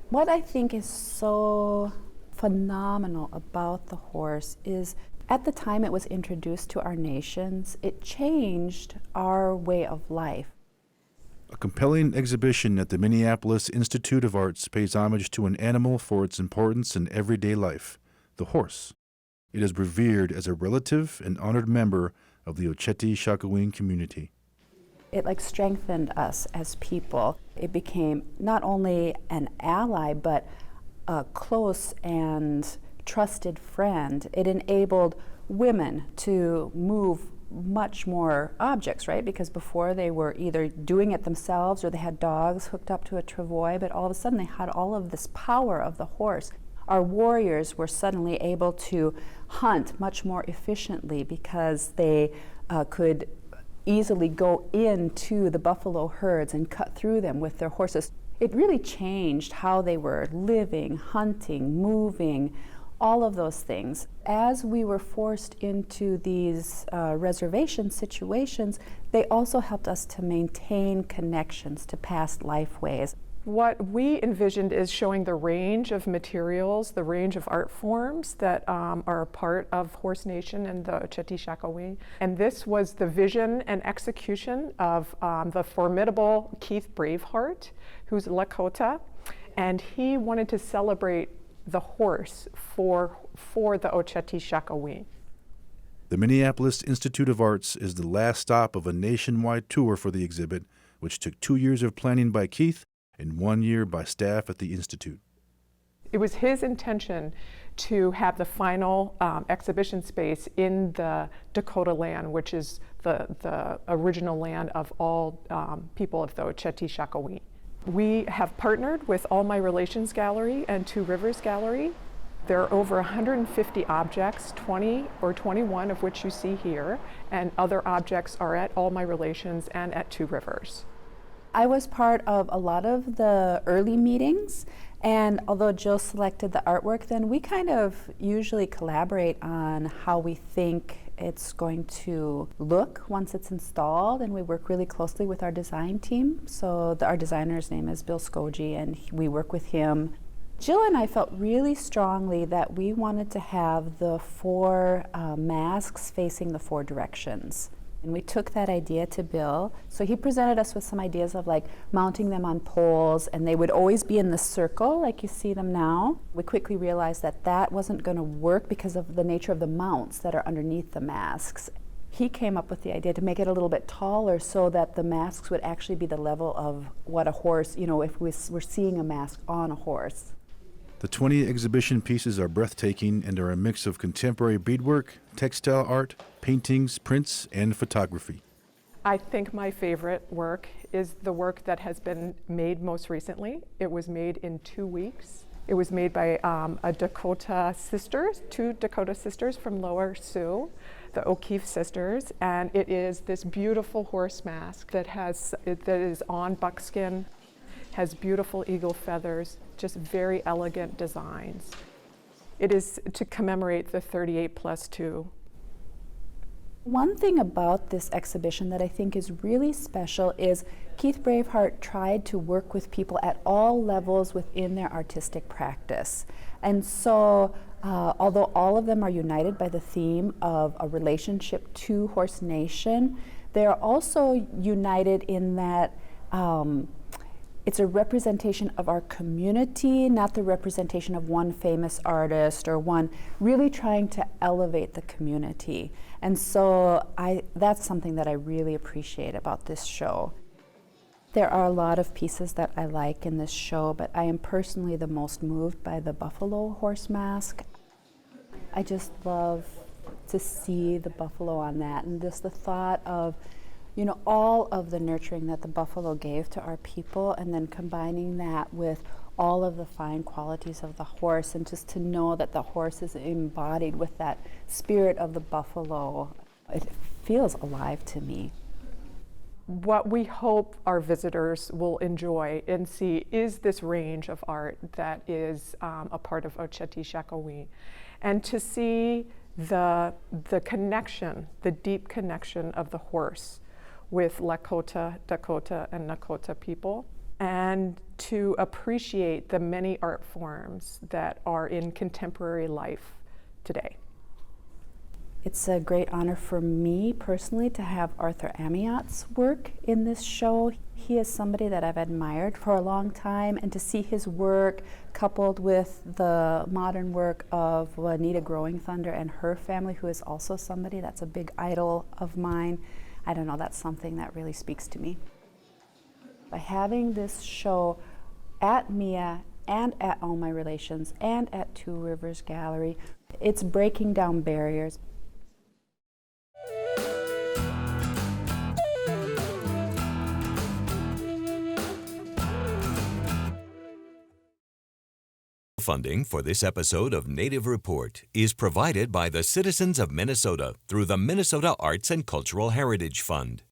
What I think is so phenomenal about the horse is at the time it was introduced to our nations, it changed our way of life. A compelling exhibition at the Minneapolis Institute of Arts pays homage to an animal for its importance in everyday life, the horse. It is revered as a relative and honored member of the Oceti Sakowin community. It strengthened us as people. It became not only an ally, but a close and trusted friend. It enabled women to move much more objects, right? Because before they were either doing it themselves or they had dogs hooked up to a travois, but all of a sudden they had all of this power of the horse. Our warriors were suddenly able to hunt much more efficiently because they could easily go into the buffalo herds and cut through them with their horses. It really changed how they were living, hunting, moving, all of those things. As we were forced into these reservation situations, they also helped us to maintain connections to past lifeways. What we envisioned is showing the range of materials, the range of art forms that are a part of Horse Nation and the Oceti Sakowin. And this was the vision and execution of the formidable Keith Braveheart, who's Lakota. And he wanted to celebrate the horse for the Oceti Sakowin. The Minneapolis Institute of Arts is the last stop of a nationwide tour for the exhibit, which took 2 years of planning by Keith and 1 year by staff at the Institute. It was his intention to have the final exhibition space in the Dakota land, which is the original land of all people of the Oceti Sakowin. We have partnered with All My Relations Gallery and Two Rivers Gallery. There are over 150 objects, 20 or 21 of which you see here, and other objects are at All My Relations and at Two Rivers. I was part of a lot of the early meetings, and although Jill selected the artwork, then we kind of usually collaborate on how we think it's going to look once it's installed, and we work really closely with our design team. So our designer's name is Bill Skoji, and we work with him. Jill and I felt really strongly that we wanted to have the four masks facing the four directions. And we took that idea to Bill. So he presented us with some ideas of mounting them on poles, and they would always be in the circle like you see them now. We quickly realized that that wasn't going to work because of the nature of the mounts that are underneath the masks. He came up with the idea to make it a little bit taller so that the masks would actually be the level of what a horse, if we're seeing a mask on a horse. The 20 exhibition pieces are breathtaking and are a mix of contemporary beadwork, textile art, paintings, prints, and photography. I think my favorite work is the work that has been made most recently. It was made in 2 weeks. It was made by a Dakota sisters, 2 Dakota sisters from Lower Sioux, the O'Keefe sisters, and it is this beautiful horse mask that is on buckskin, has beautiful eagle feathers, just very elegant designs. It is to commemorate the 38+2. One thing about this exhibition that I think is really special is Keith Braveheart tried to work with people at all levels within their artistic practice. And so, although all of them are united by the theme of a relationship to Horse Nation, they are also united in that it's a representation of our community, not the representation of one famous artist or one, really trying to elevate the community. And so that's something that I really appreciate about this show. There are a lot of pieces that I like in this show, but I am personally the most moved by the buffalo horse mask. I just love to see the buffalo on that, and just the thought of all of the nurturing that the buffalo gave to our people, and then combining that with all of the fine qualities of the horse, and just to know that the horse is embodied with that spirit of the buffalo. It feels alive to me. What we hope our visitors will enjoy and see is this range of art that is a part of Oceti Sakowin, and to see the connection, the deep connection of the horse with Lakota, Dakota, and Nakota people. and to appreciate the many art forms that are in contemporary life today. It's a great honor for me personally to have Arthur Amiot's work in this show. He is somebody that I've admired for a long time, and to see his work coupled with the modern work of Juanita Growing Thunder and her family, who is also somebody that's a big idol of mine, I don't know, that's something that really speaks to me. By having this show at MIA and at All My Relations and at Two Rivers Gallery, it's breaking down barriers. Funding for this episode of Native Report is provided by the citizens of Minnesota through the Minnesota Arts and Cultural Heritage Fund.